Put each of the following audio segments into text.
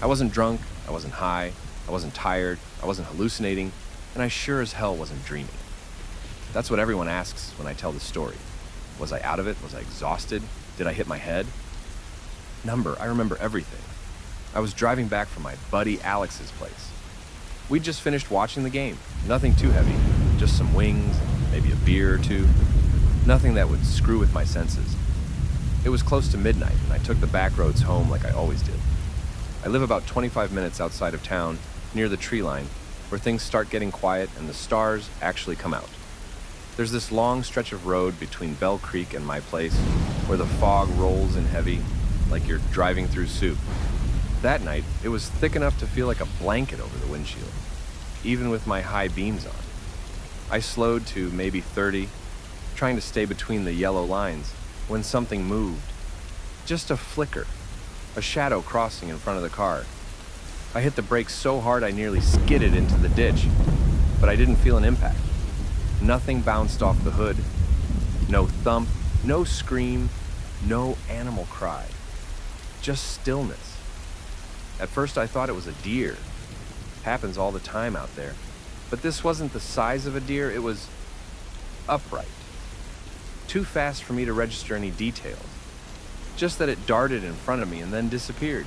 I wasn't drunk, I wasn't high, I wasn't tired, I wasn't hallucinating, and I sure as hell wasn't dreaming. That's what everyone asks when I tell the story. Was I out of it? Was I exhausted? Did I hit my head? I remember everything. I was driving back from my buddy Alex's place. We'd just finished watching the game. Nothing too heavy, just some wings, maybe a beer or two. Nothing that would screw with my senses. It was close to midnight, and I took the back roads home like I always did. I live about 25 minutes outside of town, near the tree line, where things start getting quiet and the stars actually come out. There's this long stretch of road between Bell Creek and my place, where the fog rolls in heavy, like you're driving through soup. That night, it was thick enough to feel like a blanket over the windshield, even with my high beams on. I slowed to maybe 30, trying to stay between the yellow lines, when something moved. Just a flicker, a shadow crossing in front of the car. I hit the brakes so hard I nearly skidded into the ditch, but I didn't feel an impact. Nothing bounced off the hood. No thump, no scream, no animal cry. Just stillness. At first I thought it was a deer. Happens all the time out there. But this wasn't the size of a deer, it was upright. Too fast for me to register any details. Just that it darted in front of me and then disappeared.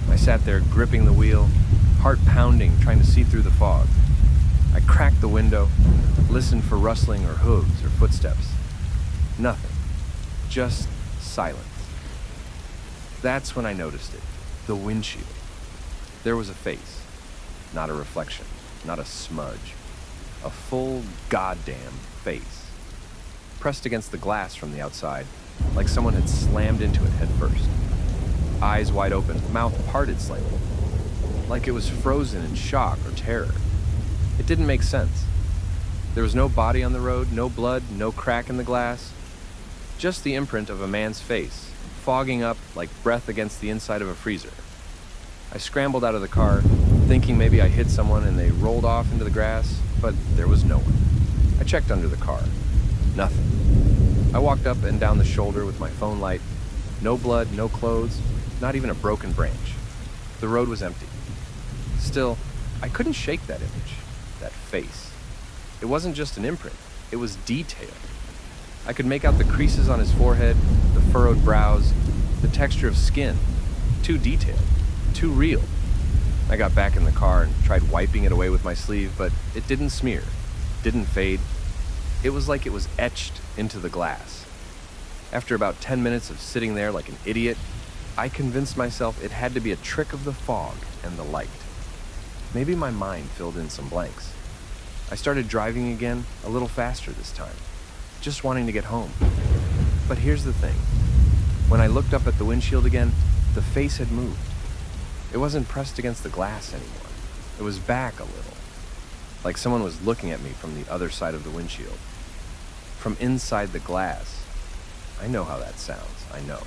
I sat there gripping the wheel, heart pounding, trying to see through the fog. I cracked the window, listened for rustling or hooves or footsteps. Nothing. Just silence. That's when I noticed it. The windshield. There was a face. Not a reflection. Not a smudge. A full goddamn face. Pressed against the glass from the outside, like someone had slammed into it head first. Eyes wide open, mouth parted slightly. Like it was frozen in shock or terror. It didn't make sense. There was no body on the road, no blood, no crack in the glass. Just the imprint of a man's face, fogging up like breath against the inside of a freezer. I scrambled out of the car, thinking maybe I hit someone and they rolled off into the grass, but there was no one. I checked under the car. Nothing. I walked up and down the shoulder with my phone light. No blood, no clothes, not even a broken branch. The road was empty. Still, I couldn't shake that image, that face. It wasn't just an imprint, it was detailed. I could make out the creases on his forehead, the furrowed brows, the texture of skin. Too detailed, too real. I got back in the car and tried wiping it away with my sleeve, but it didn't smear, didn't fade. It was like it was etched into the glass. After about 10 minutes of sitting there like an idiot, I convinced myself it had to be a trick of the fog and the light. Maybe my mind filled in some blanks. I started driving again, a little faster this time, just wanting to get home. But here's the thing. When I looked up at the windshield again, the face had moved. It wasn't pressed against the glass anymore. It was back a little, like someone was looking at me from the other side of the windshield. From inside the glass. I know how that sounds, I know.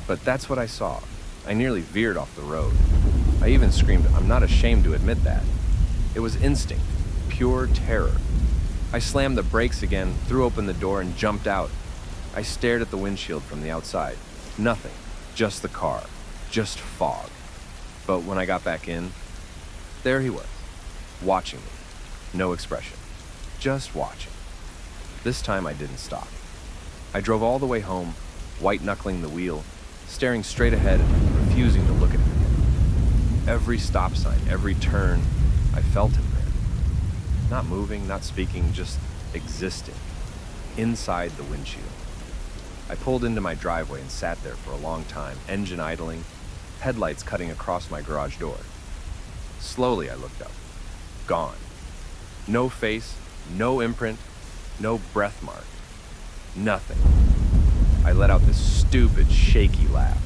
But that's what I saw. I nearly veered off the road. I even screamed, I'm not ashamed to admit that. It was instinct, pure terror. I slammed the brakes again, threw open the door, and jumped out. I stared at the windshield from the outside. Nothing, just the car, just fog. But when I got back in, there he was, watching me. No expression, just watching. This time I didn't stop. I drove all the way home, white-knuckling the wheel, staring straight ahead and refusing to look at him again. Every stop sign, every turn, I felt him there. Not moving, not speaking, just existing, inside the windshield. I pulled into my driveway and sat there for a long time, engine idling, headlights cutting across my garage door. Slowly I looked up. Gone. No face, no imprint, no breath mark. Nothing. I let out this stupid, shaky laugh.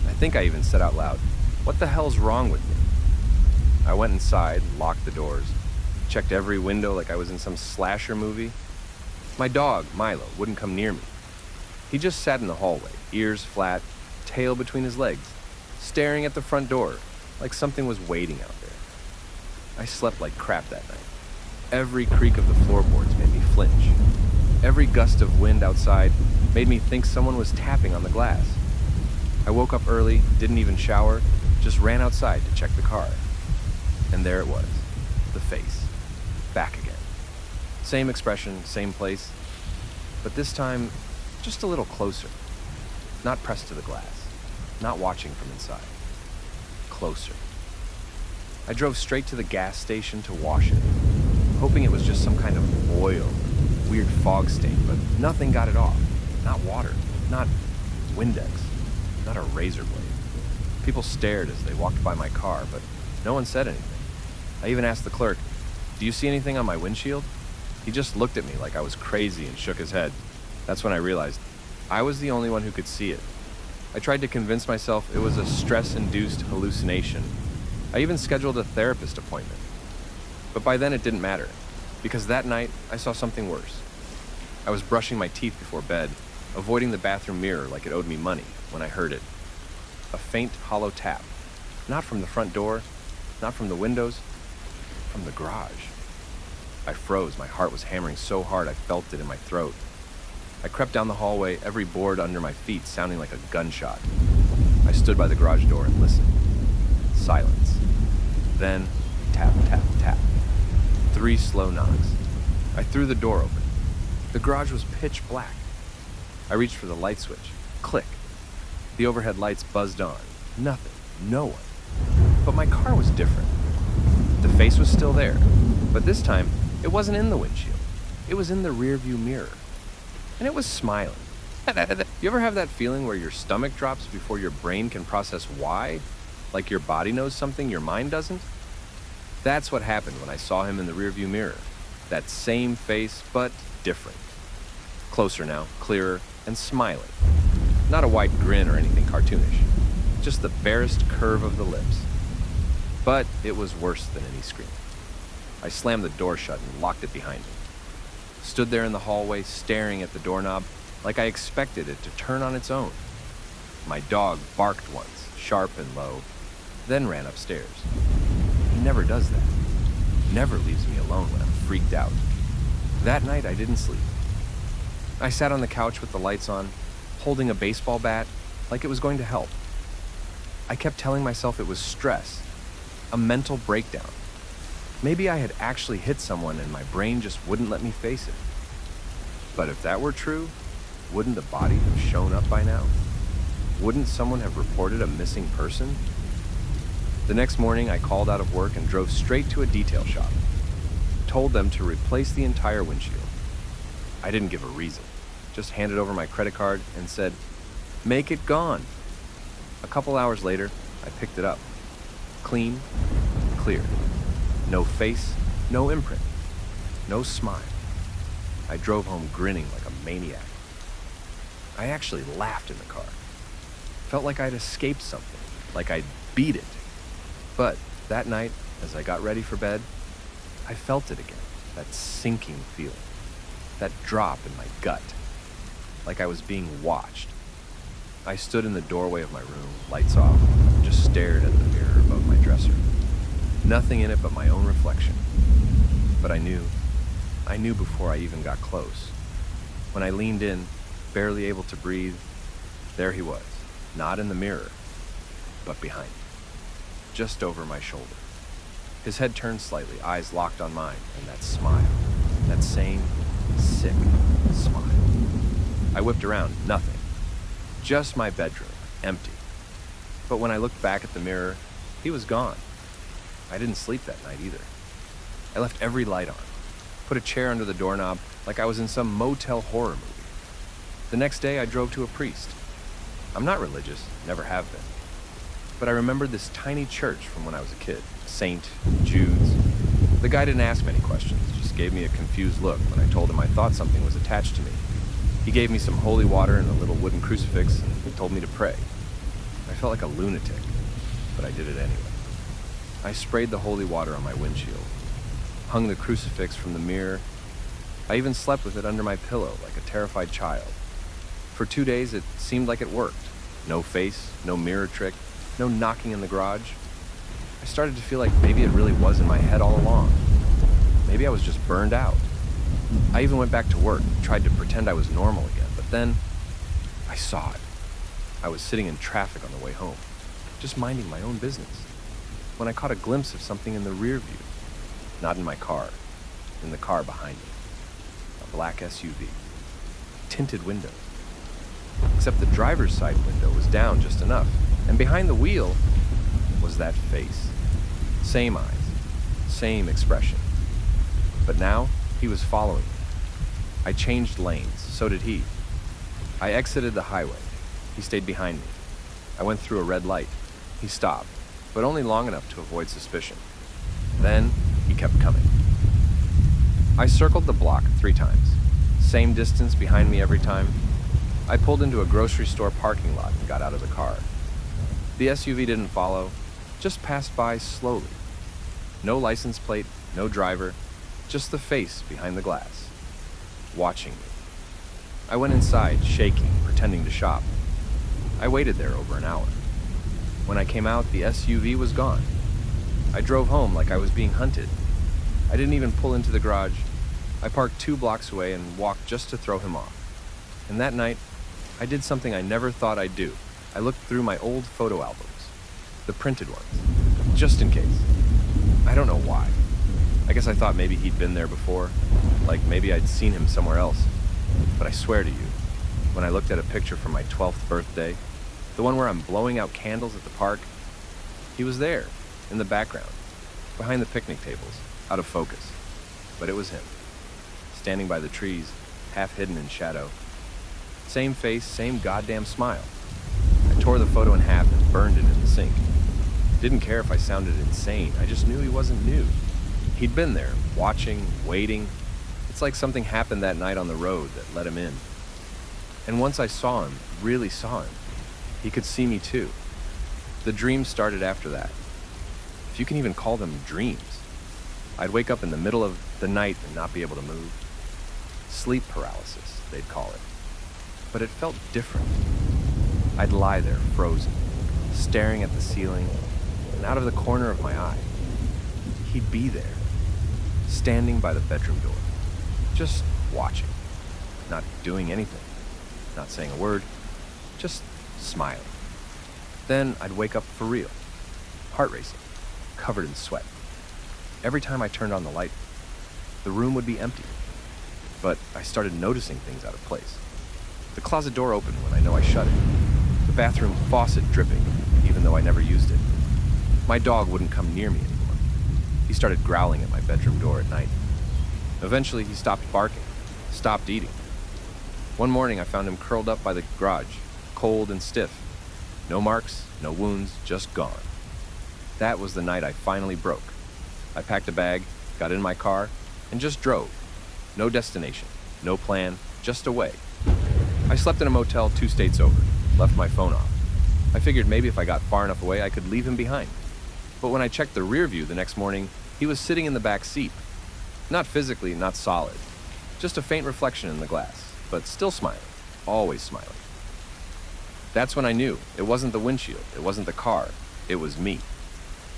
I think I even said out loud, "What the hell's wrong with me?" I went inside, locked the doors, checked every window like I was in some slasher movie. My dog, Milo, wouldn't come near me. He just sat in the hallway, ears flat, tail between his legs, staring at the front door like something was waiting out there. I slept like crap that night. Every creak of the floorboards made me flinch. Every gust of wind outside made me think someone was tapping on the glass. I woke up early, didn't even shower, just ran outside to check the car. And there it was, the face, back again. Same expression, same place, but this time, just a little closer. Not pressed to the glass, not watching from inside. Closer. I drove straight to the gas station to wash it, hoping it was just some kind of oil, weird fog stain, but nothing got it off. Not water, not Windex, not a razor blade. People stared as they walked by my car, but no one said anything. I even asked the clerk, "Do you see anything on my windshield?" He just looked at me like I was crazy and shook his head. That's when I realized I was the only one who could see it. I tried to convince myself it was a stress-induced hallucination. I even scheduled a therapist appointment. But by then it didn't matter, because that night I saw something worse. I was brushing my teeth before bed, avoiding the bathroom mirror like it owed me money, when I heard it. A faint, hollow tap. Not from the front door, not from the windows, from the garage. I froze. My heart was hammering so hard I felt it in my throat. I crept down the hallway, every board under my feet sounding like a gunshot. I stood by the garage door and listened. Silence. Then, tap, tap, tap. 3 slow knocks. I threw the door open. The garage was pitch black. I reached for the light switch. Click. The overhead lights buzzed on. Nothing. No one. But my car was different. The face was still there, but this time, it wasn't in the windshield. It was in the rearview mirror. And it was smiling. You ever have that feeling where your stomach drops before your brain can process why? Like your body knows something your mind doesn't? That's what happened when I saw him in the rearview mirror. That same face, but different. Closer now, clearer, and smiling. Not a wide grin or anything cartoonish. Just the barest curve of the lips. But it was worse than any scream. I slammed the door shut and locked it behind me. Stood there in the hallway, staring at the doorknob, like I expected it to turn on its own. My dog barked once, sharp and low, then ran upstairs. He never does that. Never leaves me alone when I'm freaked out. That night, I didn't sleep. I sat on the couch with the lights on, holding a baseball bat, like it was going to help. I kept telling myself it was stress, a mental breakdown. Maybe I had actually hit someone and my brain just wouldn't let me face it. But if that were true, wouldn't the body have shown up by now? Wouldn't someone have reported a missing person? The next morning, I called out of work and drove straight to a detail shop. Told them to replace the entire windshield. I didn't give a reason, just handed over my credit card and said, "Make it gone." A couple hours later, I picked it up. Clean, clear. No face, no imprint, no smile. I drove home grinning like a maniac. I actually laughed in the car. Felt like I'd escaped something, like I'd beat it. But that night, as I got ready for bed, I felt it again, that sinking feeling, that drop in my gut, like I was being watched. I stood in the doorway of my room, lights off, and just stared at the mirror above my dresser. Nothing in it but my own reflection. But I knew before I even got close. When I leaned in, barely able to breathe, there he was, not in the mirror, but behind me, just over my shoulder. His head turned slightly, eyes locked on mine, and that smile, that same sick smile. I whipped around, nothing. Just my bedroom, empty. But when I looked back at the mirror, he was gone. I didn't sleep that night either. I left every light on, put a chair under the doorknob like I was in some motel horror movie. The next day, I drove to a priest. I'm not religious, never have been. But I remembered this tiny church from when I was a kid, St. Jude's. The guy didn't ask many questions, just gave me a confused look when I told him I thought something was attached to me. He gave me some holy water and a little wooden crucifix and told me to pray. I felt like a lunatic, but I did it anyway. I sprayed the holy water on my windshield, hung the crucifix from the mirror. I even slept with it under my pillow like a terrified child. For 2 days, it seemed like it worked. No face, no mirror trick, no knocking in the garage. I started to feel like maybe it really was in my head all along. Maybe I was just burned out. I even went back to work, tried to pretend I was normal again, but then I saw it. I was sitting in traffic on the way home. just minding my own business, when I caught a glimpse of something in the rear view. Not in my car, in the car behind me. A black SUV. Tinted windows. Except the driver's side window was down just enough, and behind the wheel was that face. Same eyes, same expression. But now, he was following me. I changed lanes, so did he. I exited the highway. He stayed behind me. I went through a red light. He stopped, but only long enough to avoid suspicion. Then, he kept coming. I circled the block 3 times. Same distance behind me every time. I pulled into a grocery store parking lot and got out of the car. The SUV didn't follow, just passed by slowly. No license plate, no driver, just the face behind the glass, watching me. I went inside, shaking, pretending to shop. I waited there over an hour. When I came out, the SUV was gone. I drove home like I was being hunted. I didn't even pull into the garage. I parked 2 blocks away and walked just to throw him off. And that night, I did something I never thought I'd do. I looked through my old photo albums, the printed ones, just in case. I don't know why. I guess I thought maybe he'd been there before, like maybe I'd seen him somewhere else. But I swear to you, when I looked at a picture from my 12th birthday, the one where I'm blowing out candles at the park, he was there, in the background, behind the picnic tables, out of focus. But it was him, standing by the trees, half hidden in shadow. Same face, same goddamn smile. I tore the photo in half and burned it in the sink. Didn't care if I sounded insane, I just knew he wasn't new. He'd been there, watching, waiting. It's like something happened that night on the road that let him in. And once I saw him, really saw him, he could see me too. The dreams started after that. If you can even call them dreams. I'd wake up in the middle of the night and not be able to move. Sleep paralysis, they'd call it. But it felt different. I'd lie there, frozen, staring at the ceiling, and out of the corner of my eye, he'd be there, standing by the bedroom door, just watching, not doing anything, not saying a word, just smiling. Then I'd wake up for real, heart racing, covered in sweat. Every time I turned on the light, the room would be empty. But I started noticing things out of place. The closet door opened when I know I shut it. The bathroom faucet dripping, even though I never used it. My dog wouldn't come near me anymore. He started growling at my bedroom door at night. Eventually, he stopped barking, stopped eating. One morning, I found him curled up by the garage, cold and stiff. No marks, no wounds, just gone. That was the night I finally broke. I packed a bag, got in my car, and just drove. No destination, no plan, just away. I slept in a motel 2 states over, left my phone off. I figured maybe if I got far enough away, I could leave him behind. But when I checked the rear view the next morning, he was sitting in the back seat. Not physically, not solid. Just a faint reflection in the glass, but still smiling, always smiling. That's when I knew it wasn't the windshield, it wasn't the car, it was me.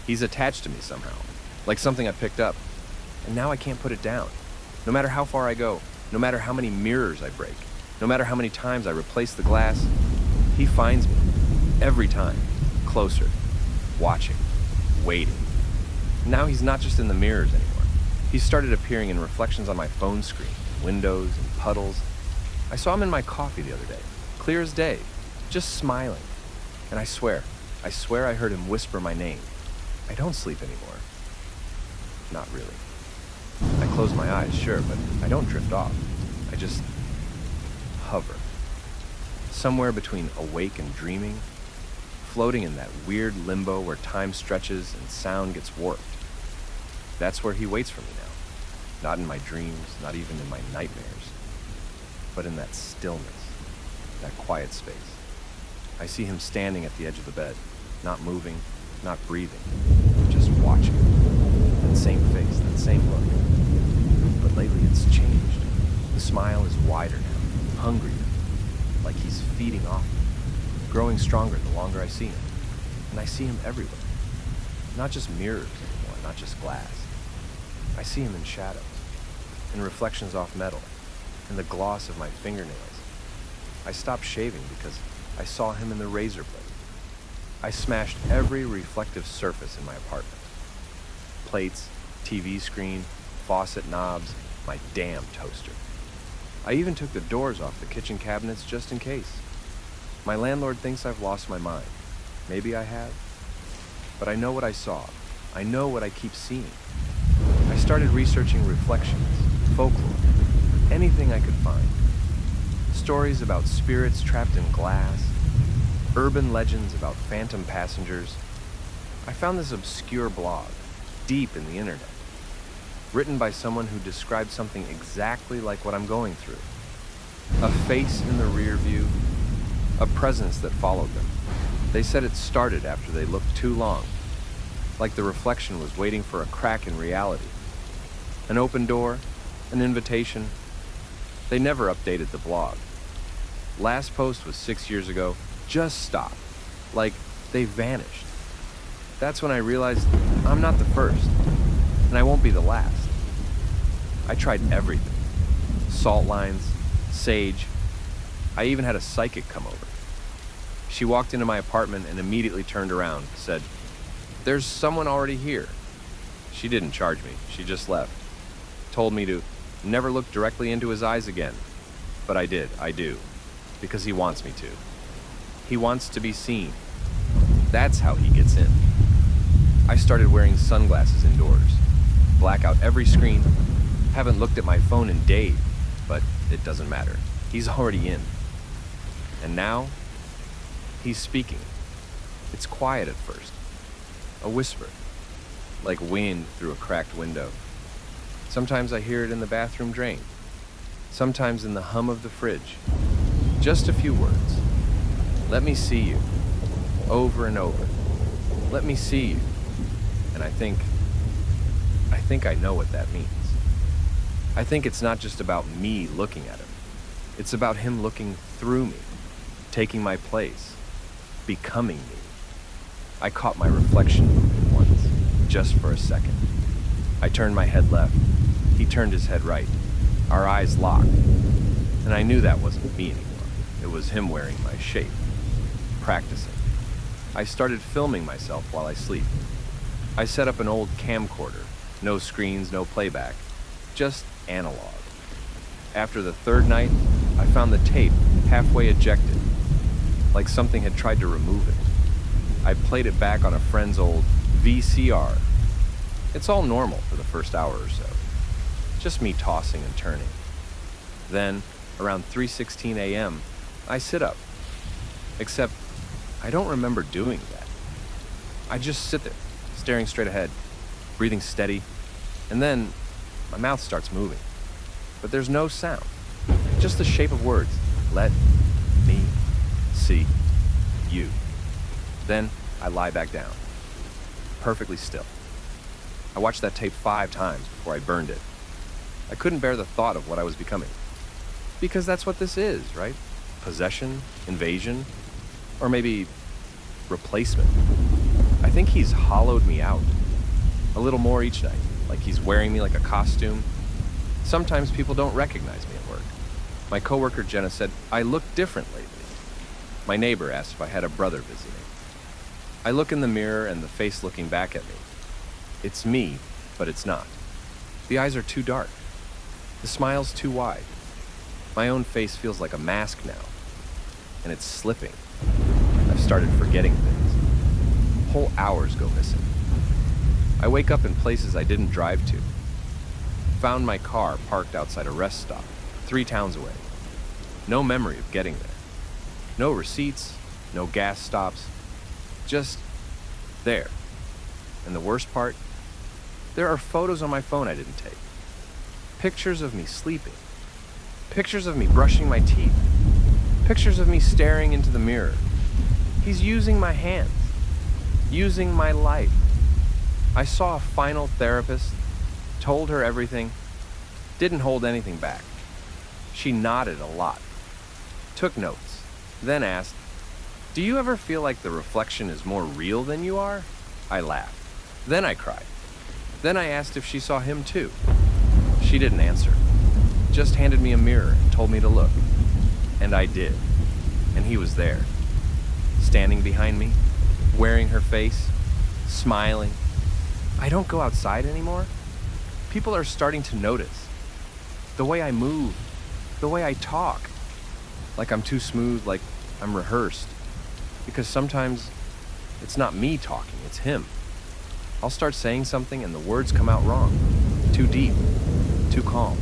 He's attached to me somehow, like something I picked up, and now I can't put it down. No matter how far I go, no matter how many mirrors I break, no matter how many times I replace the glass, he finds me, every time, closer, watching, waiting. Now he's not just in the mirrors anymore. He's started appearing in reflections on my phone screen, windows and puddles. I saw him in my coffee the other day, clear as day, just smiling. And I swear I heard him whisper my name. I don't sleep anymore. Not really. I close my eyes, sure, but I don't drift off. I just hover. Somewhere between awake and dreaming, floating in that weird limbo where time stretches and sound gets warped. That's where he waits for me now. Not in my dreams, not even in my nightmares, but in that stillness, that quiet space. I see him standing at the edge of the bed, not moving, not breathing, just watching. That same face, that same look. But lately it's changed. The smile is wider now, hungrier, like he's feeding off me, growing stronger the longer I see him. And I see him everywhere. Not just mirrors anymore, not just glass. I see him in shadows, in reflections off metal, in the gloss of my fingernails. I stopped shaving because I saw him in the razor blade. I smashed every reflective surface in my apartment. Plates, TV screen, faucet knobs, my damn toaster. I even took the doors off the kitchen cabinets just in case. My landlord thinks I've lost my mind. Maybe I have. But I know what I saw. I know what I keep seeing. I started researching reflections, folklore, anything I could find. Stories about spirits trapped in glass, urban legends about phantom passengers. I found this obscure blog, deep in the internet, written by someone who described something exactly like what I'm going through. A face in the rear view, a presence that followed them. They said it started after they looked too long, like the reflection was waiting for a crack in reality. An open door, an invitation. They never updated the blog. Last post was 6 years ago, just stopped, like they vanished. That's when I realized I'm not the first, and I won't be the last. I tried everything. Salt lines, sage. I even had a psychic come over. She walked into my apartment and immediately turned around, said, "There's someone already here." She didn't charge me, she just left. Told me to never look directly into his eyes again. But I did, I do, because he wants me to. He wants to be seen. That's how he gets in. I started wearing sunglasses indoors. Black out every screen. Haven't looked at my phone in days, but it doesn't matter. He's already in. And now, he's speaking. It's quiet at first. A whisper, like wind through a cracked window. Sometimes I hear it in the bathroom drain. Sometimes in the hum of the fridge. Just a few words. Let me see you. Over and over. Let me see you. And I think I know what that means. I think it's not just about me looking at him. It's about him looking through me, taking my place, becoming me. I caught my reflection moving once, just for a second. I turned my head left. He turned his head right. Our eyes locked. And I knew that wasn't me anymore. It was him wearing my shape, practicing. I started filming myself while I sleep. I set up an old camcorder. No screens, no playback. Just analog. After the third night, I found the tape halfway ejected, like something had tried to remove it. I played it back on a friend's old VCR. It's all normal for the first hour or so. Just me tossing and turning. Then, around 3:16 a.m., I sit up. Except, I don't remember doing that. I just sit there, staring straight ahead, breathing steady, and then my mouth starts moving. But there's no sound, just the shape of words. Let me see you. Then I lie back down, perfectly still. I watched that tape 5 times before I burned it. I couldn't bear the thought of what I was becoming. Because that's what this is, right? Possession, invasion, or maybe replacement. I think he's hollowed me out. A little more each night, like he's wearing me like a costume. Sometimes people don't recognize me at work. My coworker Jenna said I look different lately. My neighbor asked if I had a brother visiting. I look in the mirror and the face looking back at me. It's me, but it's not. The eyes are too dark. The smile's too wide. My own face feels like a mask now, and it's slipping. I've started forgetting things. Whole hours go missing. I wake up in places I didn't drive to. Found my car parked outside a rest stop, 3 towns away. No memory of getting there. No receipts, no gas stops. Just there. And the worst part, there are photos on my phone I didn't take. Pictures of me sleeping. Pictures of me brushing my teeth. Pictures of me staring into the mirror. He's using my hands. Using my life. I saw a final therapist, told her everything, didn't hold anything back. She nodded a lot, took notes, then asked, "Do you ever feel like the reflection is more real than you are?" I laughed. Then I cried. Then I asked if she saw him too. She didn't answer, just handed me a mirror and told me to look. And I did. And he was there, standing behind me, wearing her face, smiling. I don't go outside anymore. People are starting to notice. The way I move, the way I talk. Like I'm too smooth, like I'm rehearsed. Because sometimes it's not me talking, it's him. I'll start saying something and the words come out wrong. Too deep, too calm.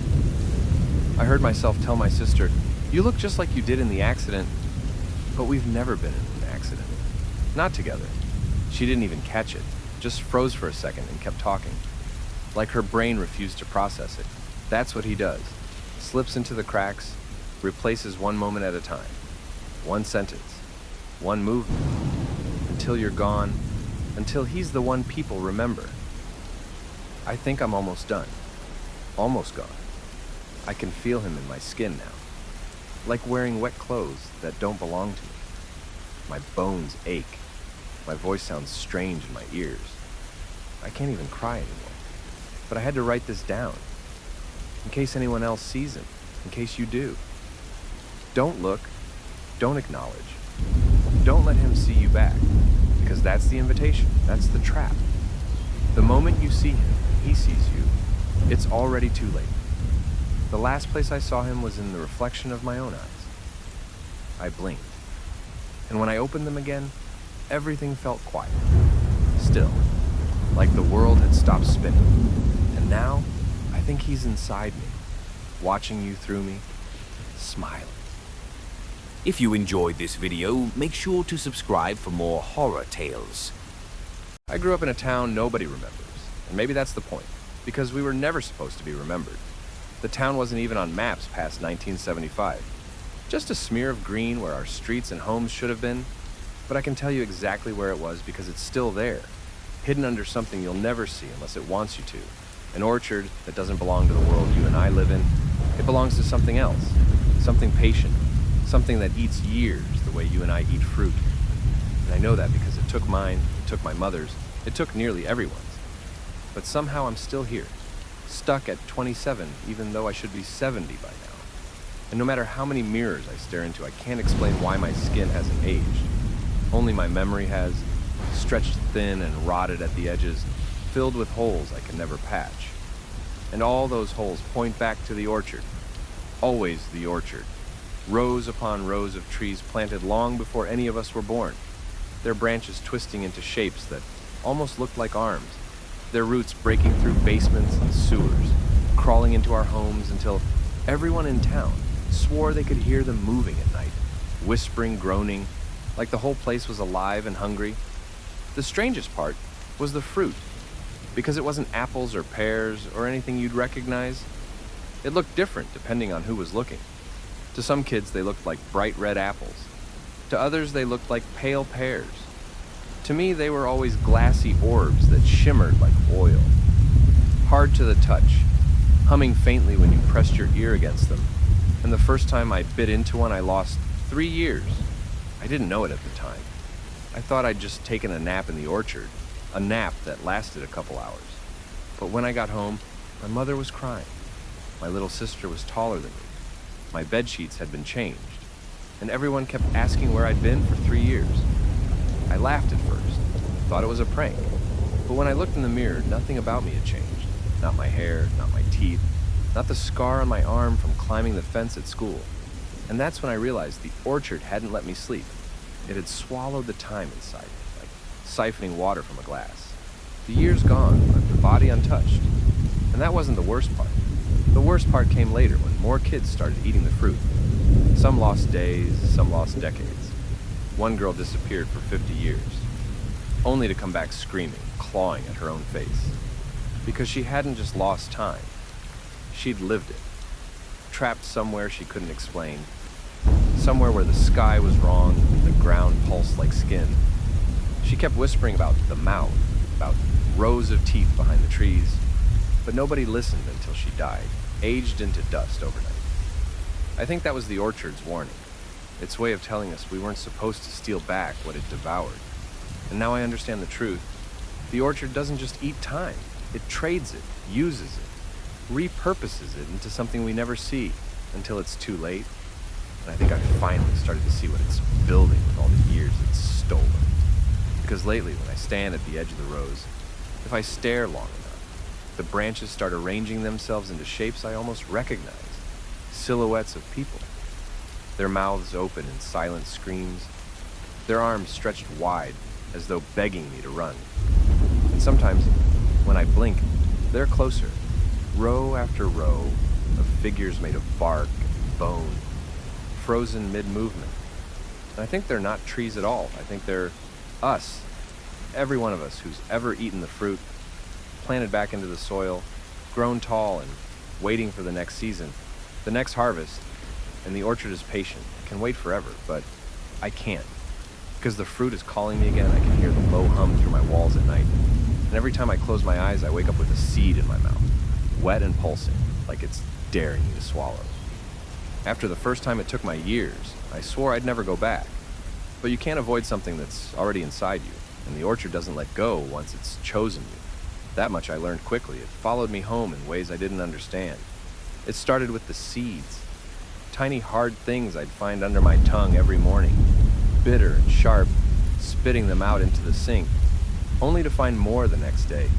I heard myself tell my sister, "You look just like you did in the accident." But we've never been in an accident. Not together. She didn't even catch it, just froze for a second and kept talking. Like her brain refused to process it. That's what he does. Slips into the cracks, replaces one moment at a time. One sentence, one movement. Until you're gone, until he's the one people remember. I think I'm almost done. Almost gone. I can feel him in my skin now. Like wearing wet clothes that don't belong to me. My bones ache. My voice sounds strange in my ears. I can't even cry anymore. But I had to write this down. In case anyone else sees him. In case you do. Don't look. Don't acknowledge. Don't let him see you back. Because that's the invitation. That's the trap. The moment you see him, he sees you. It's already too late. The last place I saw him was in the reflection of my own eyes. I blinked. And when I opened them again, everything felt quiet. Still. Like the world had stopped spinning. And now, I think he's inside me. Watching you through me. Smiling. If you enjoyed this video, make sure to subscribe for more horror tales. I grew up in a town nobody remembers. And maybe that's the point. Because we were never supposed to be remembered. The town wasn't even on maps past 1975. Just a smear of green where our streets and homes should have been. But I can tell you exactly where it was because it's still there. Hidden under something you'll never see unless it wants you to. An orchard that doesn't belong to the world you and I live in. It belongs to something else. Something patient. Something that eats years the way you and I eat fruit. And I know that because it took mine, it took my mother's, it took nearly everyone's. But somehow I'm still here. Stuck at 27, even though I should be 70 by now. And no matter how many mirrors I stare into, I can't explain why my skin hasn't aged. Only my memory has, stretched thin and rotted at the edges, filled with holes I can never patch. And all those holes point back to the orchard. Always the orchard. Rows upon rows of trees planted long before any of us were born. Their branches twisting into shapes that almost looked like arms. Their roots breaking through basements and sewers, crawling into our homes until everyone in town swore they could hear them moving at night, whispering, groaning, like the whole place was alive and hungry. The strangest part was the fruit, because it wasn't apples or pears or anything you'd recognize. It looked different depending on who was looking. To some kids, they looked like bright red apples. To others, they looked like pale pears. To me, they were always glassy orbs that shimmered like oil. Hard to the touch, humming faintly when you pressed your ear against them. And the first time I bit into one, I lost 3 years. I didn't know it at the time. I thought I'd just taken a nap in the orchard, a nap that lasted a couple hours. But when I got home, my mother was crying. My little sister was taller than me. My bed sheets had been changed. And everyone kept asking where I'd been for 3 years. I laughed at first, thought it was a prank. But when I looked in the mirror, nothing about me had changed. Not my hair, not my teeth, not the scar on my arm from climbing the fence at school. And that's when I realized the orchard hadn't let me sleep. It had swallowed the time inside me, like siphoning water from a glass. The years gone, but the body untouched. And that wasn't the worst part. The worst part came later when more kids started eating the fruit. Some lost days, some lost decades. One girl disappeared for 50 years, only to come back screaming, clawing at her own face. Because she hadn't just lost time, she'd lived it. Trapped somewhere she couldn't explain, somewhere where the sky was wrong, the ground pulsed like skin. She kept whispering about the mouth, about rows of teeth behind the trees, but nobody listened until she died, aged into dust overnight. I think that was the orchard's warning, its way of telling us we weren't supposed to steal back what it devoured. And now I understand the truth. The orchard doesn't just eat time, it trades it, uses it, repurposes it into something we never see until it's too late. And I think I finally started to see what it's building with all the years it's stolen. Because lately, when I stand at the edge of the rows, if I stare long enough, the branches start arranging themselves into shapes I almost recognize, silhouettes of people. Their mouths open in silent screams, their arms stretched wide as though begging me to run. And sometimes, when I blink, they're closer, row after row of figures made of bark and bone, frozen mid-movement. And I think they're not trees at all. I think they're us, every one of us who's ever eaten the fruit, planted back into the soil, grown tall and waiting for the next season, the next harvest. And the orchard is patient. It can wait forever, but I can't. Because the fruit is calling me again. I can hear the low hum through my walls at night. And every time I close my eyes, I wake up with a seed in my mouth, wet and pulsing, like it's daring me to swallow. After the first time it took my years, I swore I'd never go back. But you can't avoid something that's already inside you, and the orchard doesn't let go once it's chosen you. That much I learned quickly. It followed me home in ways I didn't understand. It started with the seeds, tiny hard things I'd find under my tongue every morning, bitter and sharp, spitting them out into the sink, only to find more the next day.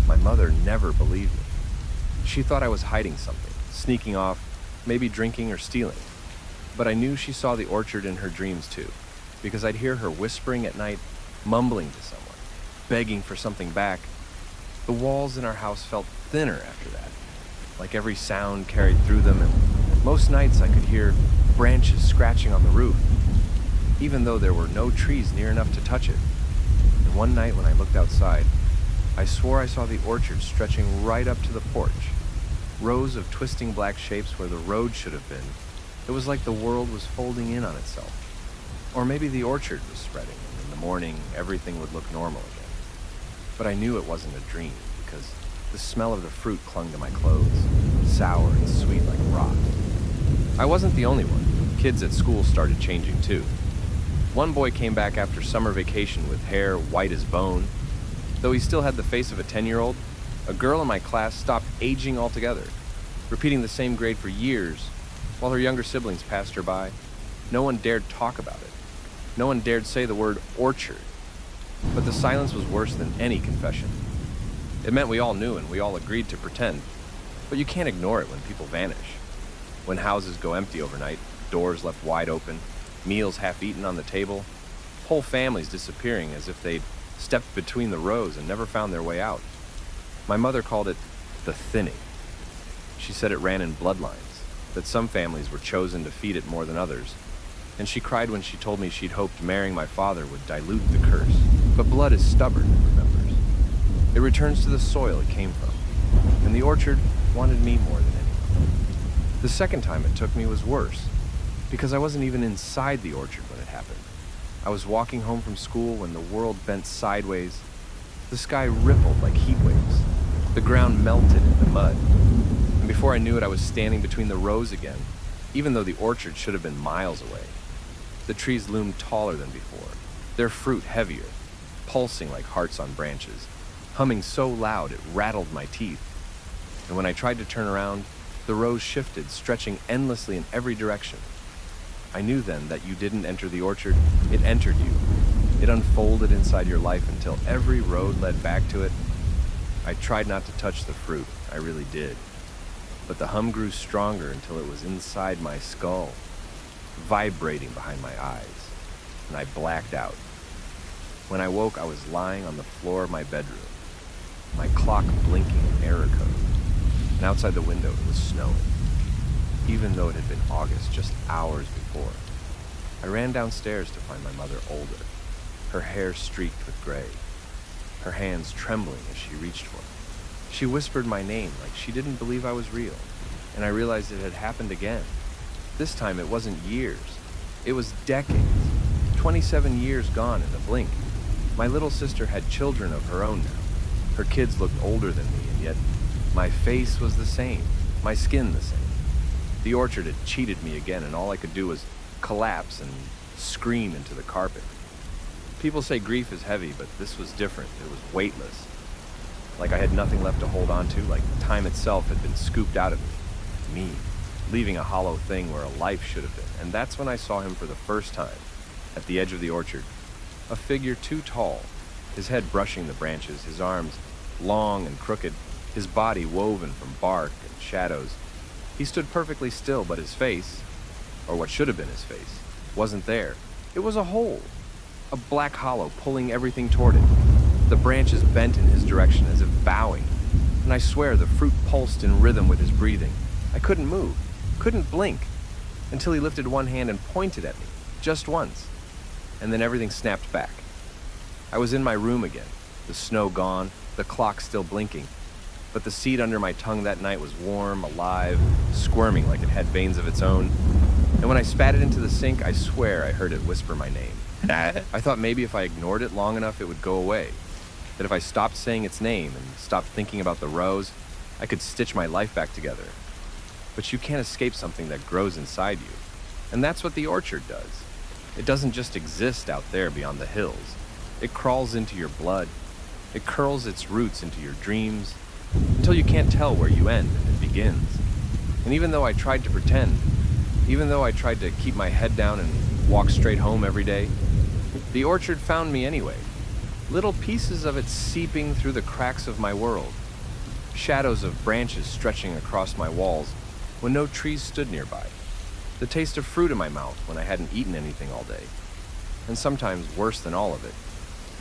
My mother never believed me. She thought I was hiding something, sneaking off, maybe drinking or stealing. But I knew she saw the orchard in her dreams too, because I'd hear her whispering at night, mumbling to someone, begging for something back. The walls in our house felt thinner after that, like every sound carried through them, and most nights I could hear branches scratching on the roof, even though there were no trees near enough to touch it. And one night when I looked outside, I swore I saw the orchard stretching right up to the porch, rows of twisting black shapes where the road should have been. It was like the world was folding in on itself. Or maybe the orchard was spreading, and in the morning everything would look normal again. But I knew it wasn't a dream, because the smell of the fruit clung to my clothes, sour and sweet like rot. I wasn't the only one. Kids at school started changing too. One boy came back after summer vacation with hair white as bone. Though he still had the face of a 10-year-old, a girl in my class stopped aging altogether, repeating the same grade for years, while her younger siblings passed her by. No one dared talk about it. No one dared say the word orchard. But the silence was worse than any confession. It meant we all knew and we all agreed to pretend. But you can't ignore it when people vanish. When houses go empty overnight, doors left wide open, meals half-eaten on the table, whole families disappearing as if they'd stepped between the rows and never found their way out. My mother called it the thinning. She said it ran in bloodlines, that some families were chosen to feed it more than others. And she cried when she told me she'd hoped marrying my father would dilute the curse. But blood is stubborn, it remembers. It returns to the soil it came from. And the orchard wanted me more than anyone. The second time it took me was worse, because I wasn't even inside the orchard when it happened. I was walking home from school when the world bent sideways. The sky rippled like heat waves. The ground melted in the mud. And before I knew it, I was standing between the rows again, even though the orchard should have been miles away. The trees loomed taller than before, their fruit heavier, pulsing like hearts on branches, humming so loud it rattled my teeth. And when I tried to turn around, the rows shifted, stretching endlessly in every direction. I knew then that you didn't enter the orchard, it entered you. It unfolded inside your life until every road led back to it. I tried not to touch the fruit, I really did. But the hum grew stronger until it was inside my skull, vibrating behind my eyes, and I blacked out. When I woke, I was lying on the floor of my bedroom, my clock blinking in error code, and outside the window it was snowing, even though it had been August just hours before. I ran downstairs to find my mother older, her hair streaked with gray, her hands trembling as she reached for me. She whispered my name like she didn't believe I was real, and I realized it had happened again. This time it wasn't years, it was decades. 27 years gone in a blink. My little sister had children of her own now. Her kids looked older than me, and yet my face was the same, my skin the same. The orchard had cheated me again, and all I could do was collapse and scream into the carpet. People say grief is heavy, but this was different. It was weightless. Like I had nothing left to hold on to, like time itself had been scooped out of me. Me, leaving a hollow thing where a life should have been. And that's when I saw him for the first time, at the edge of the orchard. A figure too tall, his head brushing the branches, his arms long and crooked, his body woven from bark and shadows. He stood perfectly still, but his face, or what should have been his face, wasn't there. It was a hole, a black hollow pulling everything toward it. The branches bent in his direction as if bowing, and I swear the fruit pulsed in rhythm with his breathing. I couldn't move, couldn't blink, until he lifted one hand and pointed at me, just once, and then everything snapped back. I was in my room again, the snow gone, the clock still blinking, but the seed under my tongue that night was warm, alive, squirming like it had veins of its own. And when I spat it into the sink, I swear I heard it whisper my name. I thought maybe if I ignored it long enough, it would go away. That if I stopped saying its name and stopped thinking about the rows, I could stitch my life back together. But you can't escape something that grows inside you. And that's what the orchard does. It doesn't just exist out there beyond the hills. It crawls into your blood. It curls its roots into your dreams until you can't tell where you end and it begins. And even though I tried to pretend, even though I tried to keep my head down and walk straight home every day, the orchard found me anyway. Little pieces of it seeping through the cracks of my world. Shadows of branches stretching across my walls when no trees stood nearby. The taste of fruit in my mouth when I hadn't eaten anything all day. And sometimes worse than all of it,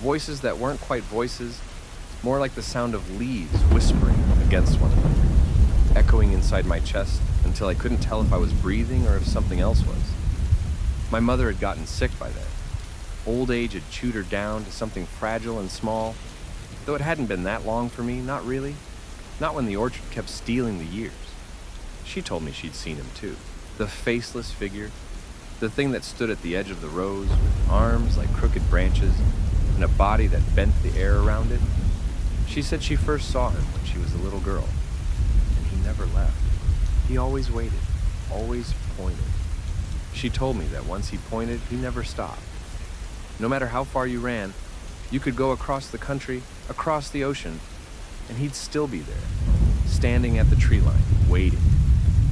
voices that weren't quite voices, more like the sound of leaves whispering against one another, echoing inside my chest until I couldn't tell if I was breathing or if something else was. My mother had gotten sick by then. Old age had chewed her down to something fragile and small, though it hadn't been that long for me, not really. Not when the orchard kept stealing the years. She told me she'd seen him too. The faceless figure, the thing that stood at the edge of the rows with arms like crooked branches and a body that bent the air around it. She said she first saw him when she was a little girl, and he never left. He always waited, always pointed. She told me that once he pointed, he never stopped. No matter how far you ran, you could go across the country, across the ocean, and he'd still be there, standing at the tree line, waiting,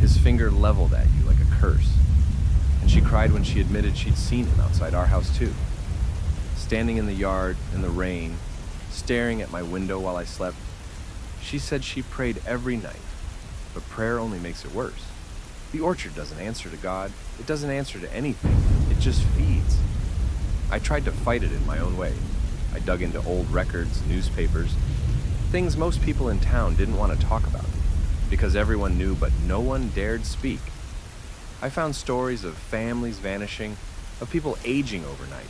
his finger leveled at you like a curse. And she cried when she admitted she'd seen him outside our house too, standing in the yard in the rain, staring at my window while I slept. She said she prayed every night, but prayer only makes it worse. The orchard doesn't answer to God. It doesn't answer to anything. It just feeds. I tried to fight it in my own way. I dug into old records, newspapers, things most people in town didn't want to talk about, because everyone knew but no one dared speak. I found stories of families vanishing, of people aging overnight,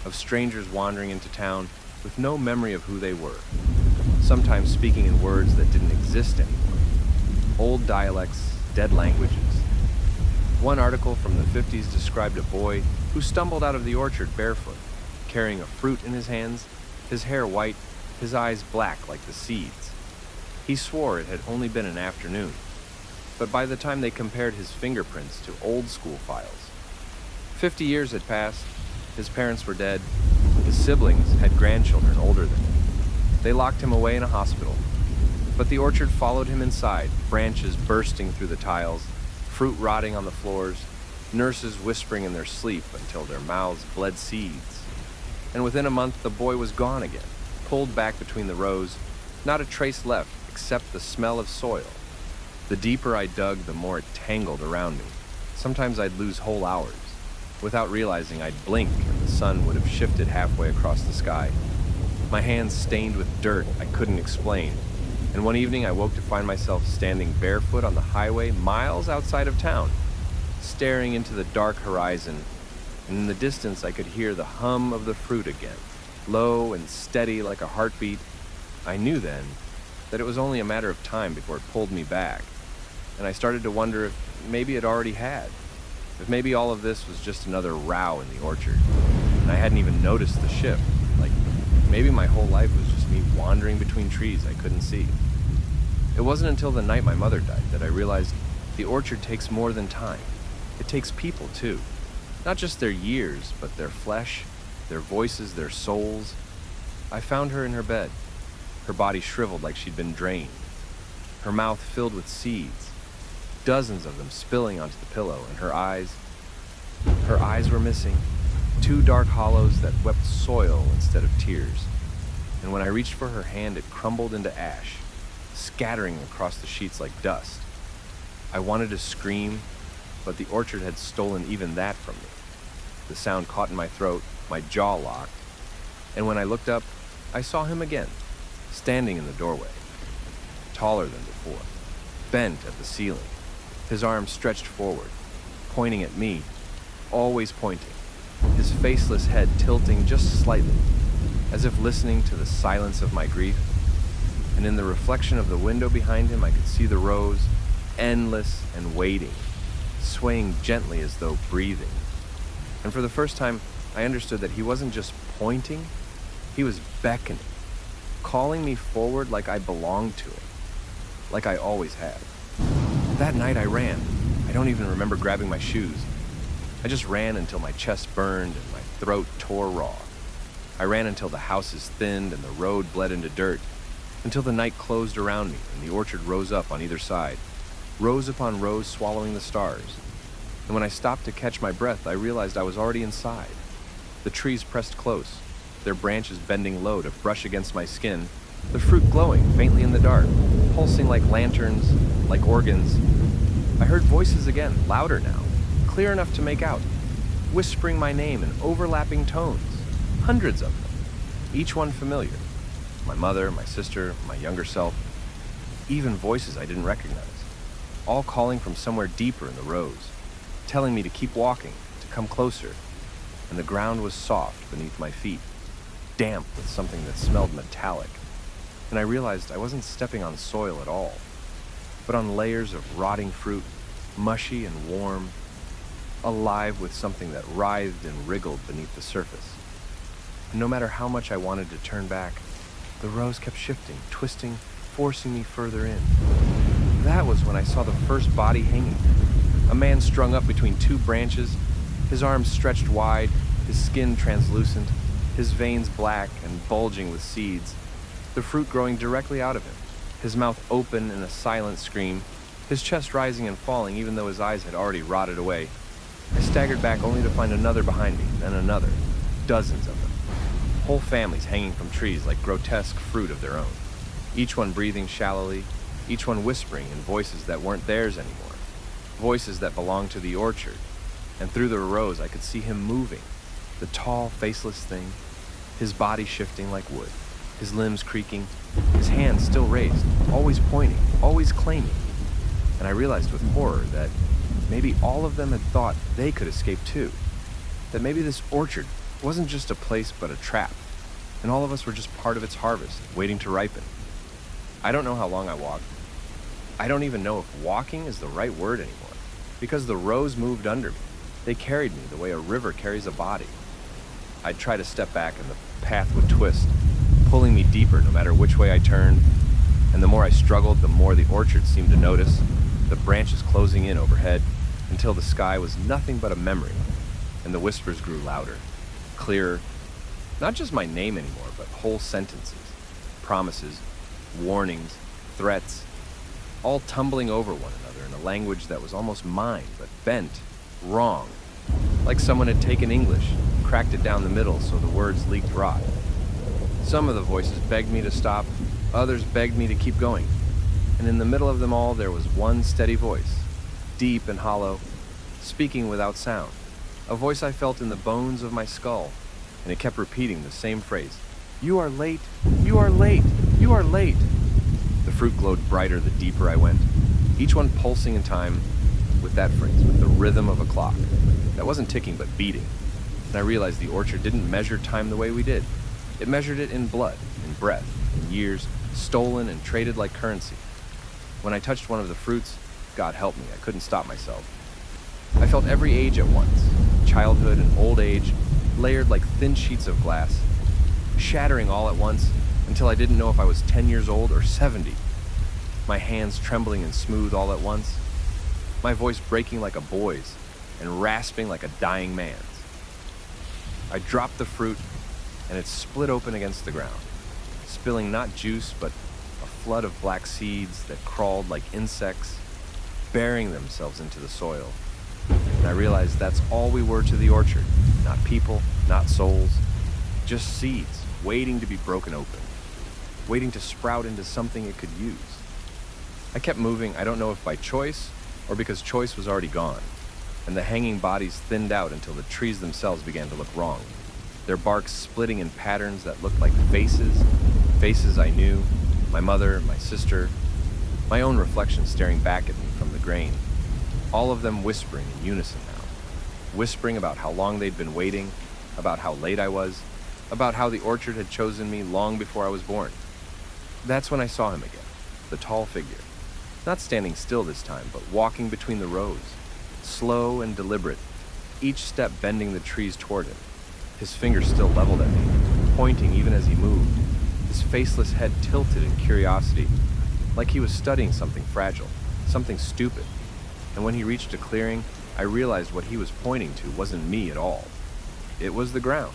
of strangers wandering into town with no memory of who they were, sometimes speaking in words that didn't exist anymore. Old dialects, dead languages. One article from the 50s described a boy who stumbled out of the orchard barefoot, carrying a fruit in his hands, his hair white, his eyes black like the seeds. He swore it had only been an afternoon, but by the time they compared his fingerprints to old school files, 50 years had passed, his parents were dead, his siblings had grandchildren older than him. They locked him away in a hospital, but the orchard followed him inside, branches bursting through the tiles, fruit rotting on the floors, nurses whispering in their sleep until their mouths bled seeds. And within a month, the boy was gone again, pulled back between the rows, not a trace left except the smell of soil. The deeper I dug, the more it tangled around me. Sometimes I'd lose whole hours. Without realizing, I'd blink and the sun would have shifted halfway across the sky. My hands stained with dirt I couldn't explain. And one evening I woke to find myself standing barefoot on the highway miles outside of town, staring into the dark horizon, and in the distance I could hear the hum of the fruit again, low and steady like a heartbeat. I knew then that it was only a matter of time before it pulled me back, and I started to wonder if maybe it already had, if maybe all of this was just another row in the orchard, and I hadn't even noticed the shift, like maybe my whole life was just me wandering between trees I couldn't see. It wasn't until the night my mother died that I realized the orchard takes more than time. It takes people too. Not just their years, but their flesh, their voices, their souls. I found her in her bed, her body shriveled like she'd been drained, her mouth filled with seeds, dozens of them spilling onto the pillow, and her eyes were missing, two dark hollows that wept soil instead of tears. and when I reached for her hand, it crumbled into ash, scattering across the sheets like dust. I wanted to scream, but the orchard had stolen even that from me. The sound caught in my throat, my jaw locked, and when I looked up, I saw him again, standing in the doorway, taller than before, bent at the ceiling, his arms stretched forward, pointing at me, always pointing, his faceless head tilting just slightly, as if listening to the silence of my grief. And in the reflection of the window behind him, I could see the rose, endless and waiting, swaying gently as though breathing. And for the first time, I understood that he wasn't just pointing, he was beckoning, calling me forward like I belonged to him, like I always had. That night I ran. I don't even remember grabbing my shoes. I just ran until my chest burned and my throat tore raw. I ran until the houses thinned and the road bled into dirt, until the night closed around me and the orchard rose up on either side, rows upon rows swallowing the stars. And when I stopped to catch my breath, I realized I was already inside. The trees pressed close, their branches bending low to brush against my skin, the fruit glowing faintly in the dark, pulsing like lanterns, like organs. I heard voices again, louder now, clear enough to make out, whispering my name in overlapping tones, hundreds of them, each one familiar. My mother, my sister, my younger self, even voices I didn't recognize, all calling from somewhere deeper in the rows, telling me to keep walking, to come closer, and the ground was soft beneath my feet, damp with something that smelled metallic, and I realized I wasn't stepping on soil at all, but on layers of rotting fruit, mushy and warm, alive with something that writhed and wriggled beneath the surface. And no matter how much I wanted to turn back, the rows kept shifting, twisting, forcing me further in. That was when I saw the first body hanging. A man strung up between two branches, his arms stretched wide, his skin translucent, his veins black and bulging with seeds, the fruit growing directly out of him, his mouth open in a silent scream, his chest rising and falling even though his eyes had already rotted away. I staggered back only to find another behind me, then another, dozens of them. Whole families hanging from trees like grotesque fruit of their own, each one breathing shallowly, each one whispering in voices that weren't theirs anymore, voices that belonged to the orchard. And through the rows I could see him moving, the tall, faceless thing, his body shifting like wood, his limbs creaking, his hands still raised, always pointing, always claiming. And I realized with horror that maybe all of them had thought they could escape too, that maybe this orchard wasn't just a place but a trap, and all of us were just part of its harvest, waiting to ripen. I don't know how long I walked. I don't even know if walking is the right word anymore, because the rows moved under me. They carried me the way a river carries a body. I'd try to step back and the path would twist, pulling me deeper no matter which way I turned, and the more I struggled, the more the orchard seemed to notice, the branches closing in overhead, until the sky was nothing but a memory, and the whispers grew louder, clearer, not just my name anymore, but whole sentences, promises, warnings, threats, all tumbling over one another in a language that was almost mine, but bent, wrong, like someone had taken English, cracked it down the middle so the words leaked rot. Some of the voices begged me to stop, others begged me to keep going, and in the middle of them all there was one steady voice, deep and hollow, speaking without sound, a voice I felt in the bones of my skull, and it kept repeating the same phrase, "You are late, you are late, you are late." The fruit glowed brighter the deeper I went, each one pulsing in time with that phrase, with the rhythm of a clock that wasn't ticking but beating. And I realized the orchard didn't measure time the way we did. It measured it in blood, in breath, in years, stolen and traded like currency. When I touched one of the fruits, God help me, I couldn't stop myself. I felt every age at once, childhood and old age, layered like thin sheets of glass, shattering all at once until I didn't know if I was 10 years old or 70. My hands trembling and smooth all at once, my voice breaking like a boy's and rasping like a dying man's. I dropped the fruit and it split open against the ground, spilling not juice but a flood of black seeds that crawled like insects, burying themselves into the soil. And I realized that's all we were to the orchard, not people, not souls, just seeds waiting to be broken open. waiting to sprout into something it could use. I kept moving, I don't know if by choice or because choice was already gone, and the hanging bodies thinned out until the trees themselves began to look wrong, their barks splitting in patterns that looked like faces, faces I knew, my mother, my sister, my own reflection staring back at me from the grain, all of them whispering in unison now, whispering about how long they'd been waiting, about how late I was, about how the orchard had chosen me long before I was born. That's when I saw him again, the tall figure, not standing still this time, but walking between the rows, slow and deliberate, each step bending the trees toward him, his fingers still leveled at me, pointing even as he moved, his faceless head tilted in curiosity, like he was studying something fragile, something stupid. And when he reached a clearing, I realized what he was pointing to wasn't me at all. It was the ground.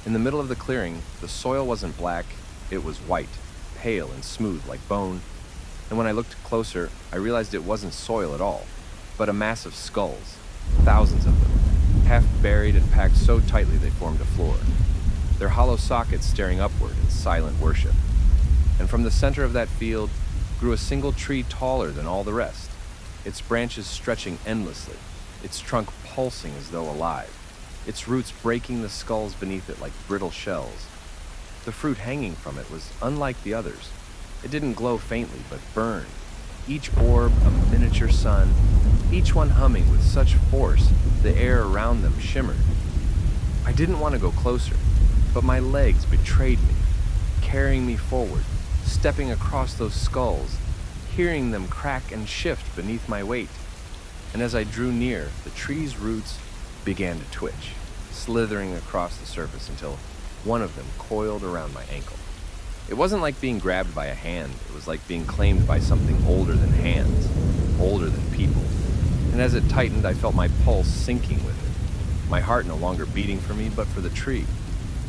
In the middle of the clearing, the soil wasn't black, it was white, pale and smooth like bone. And when I looked closer, I realized it wasn't soil at all, but a mass of skulls, thousands of them, half buried and packed so tightly they formed a floor, their hollow sockets staring upward in silent worship. And from the center of that field grew a single tree taller than all the rest, its branches stretching endlessly, its trunk pulsing as though alive, its roots breaking the skulls beneath it like brittle shells. The fruit hanging from it was unlike the others. It didn't glow faintly, but burned, each orb a miniature sun, each one humming with such force the air around them shimmered. I didn't want to go closer, but my legs betrayed me, carrying me forward, stepping across those skulls, hearing them crack and shift beneath my weight. And as I drew near, the tree's roots began to twitch, slithering across the surface until one of them coiled around my ankle. It wasn't like being grabbed by a hand, it was like being claimed by something older than hands, older than people. And as it tightened, I felt my pulse sinking with it, my heart no longer beating for me, but for the tree,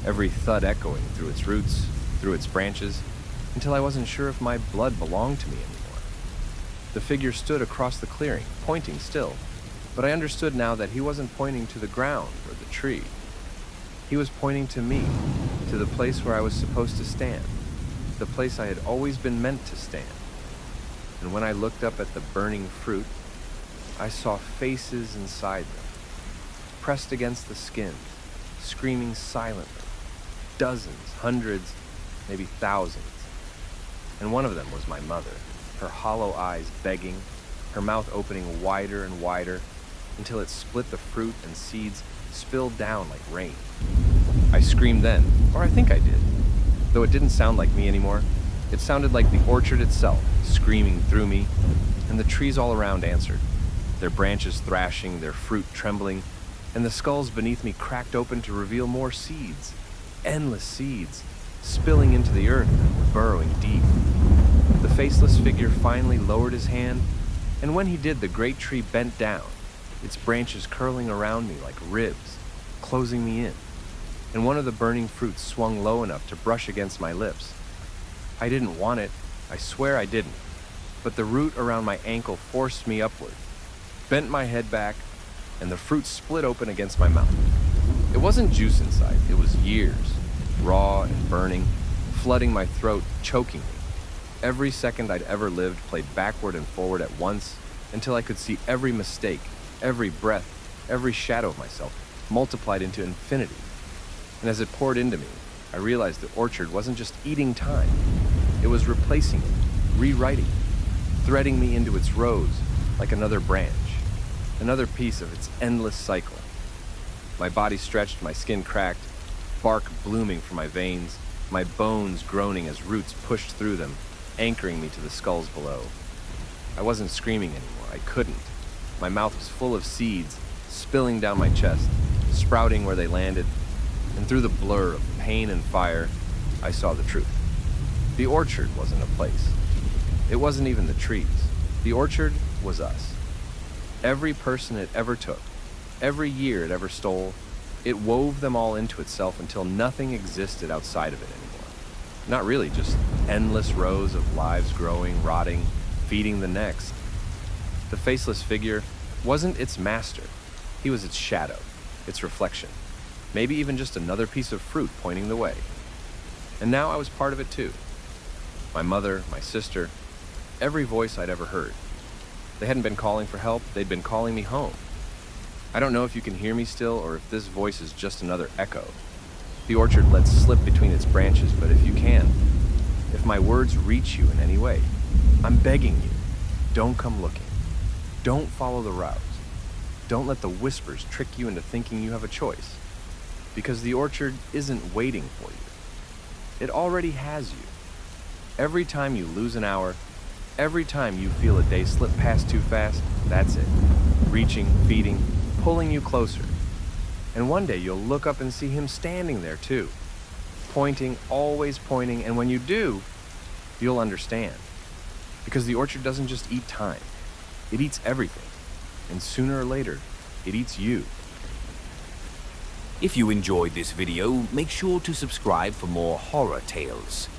every thud echoing through its roots, through its branches, until I wasn't sure if my blood belonged to me anymore. The figure stood across the clearing, pointing still, but I understood now that he wasn't pointing to the ground or the tree. He was pointing to me, to the place where I was supposed to stand, the place I had always been meant to stand. And when I looked up at the burning fruit, I saw faces inside them, pressed against the skin, screaming silently, dozens, hundreds, maybe thousands. And one of them was my mother, her hollow eyes begging, her mouth opening wider and wider until it split the fruit and seeds spilled down like rain. I screamed then, or I think I did, though it didn't sound like me anymore. It sounded like the orchard itself, screaming through me, and the trees all around answered, their branches thrashing, their fruit trembling, and the skulls beneath me cracked open to reveal more seeds, endless seeds, spilling into the earth, burrowing deep. The faceless figure finally lowered his hand, and when he did, the great tree bent down, its branches curling around me like ribs, closing me in, and one of the burning fruits swung low enough to brush against my lips. I didn't want it, I swear I didn't, but the root around my ankle forced me upward, bent my head back, and the fruit split open against my mouth. It wasn't juice inside, it was years, raw and burning, flooding my throat, choking me. Every second I'd ever lived played backward and forward at once until I could see every mistake, every breath, every shadow of myself multiplied into infinity. And as it poured into me, I realized the orchard wasn't just eating time. It was replacing it, rewriting it, threading me into its rows like another branch, another piece of its endless cycle. My body stretched, my skin cracked, bark blooming from my veins, my bones groaning as roots pushed through them, anchoring me to the skulls below. I wasn't screaming anymore, I couldn't. My mouth was full of seeds, spilling down my chest, sprouting where they landed, and through the blur of pain and fire, I saw the truth. The orchard wasn't a place. It wasn't even the trees. The orchard was us. Every person it ever took, every year it ever stole, it wove them all into itself until nothing existed outside of it anymore. Not really, just endless rows of lives growing, rotting, feeding the next. The faceless figure wasn't its master. He was its shadow, its reflection. Maybe even just another piece of fruit pointing the way. And now I was part of it too. My mother, my sister, every voice I'd ever heard. They hadn't been calling for help, they'd been calling me home. I don't know if you can hear me still or if this voice is just another echo. The orchard lets slip between its branches, but if you can, if my words reach you in any way, I'm begging you, don't come looking. Don't follow the route. Don't let the whispers trick you into thinking you have a choice. Because the orchard isn't waiting for you. It already has you. Every time you lose an hour, every time you feel a day slip past too fast, that's it. Reaching, feeding, pulling you closer. And one day you'll look up and see him standing there too. Pointing, always pointing, and when you do, you'll understand. Because the orchard doesn't just eat time. It eats everything. And sooner or later, it eats you. If you enjoyed this video, make sure to subscribe for more horror tales.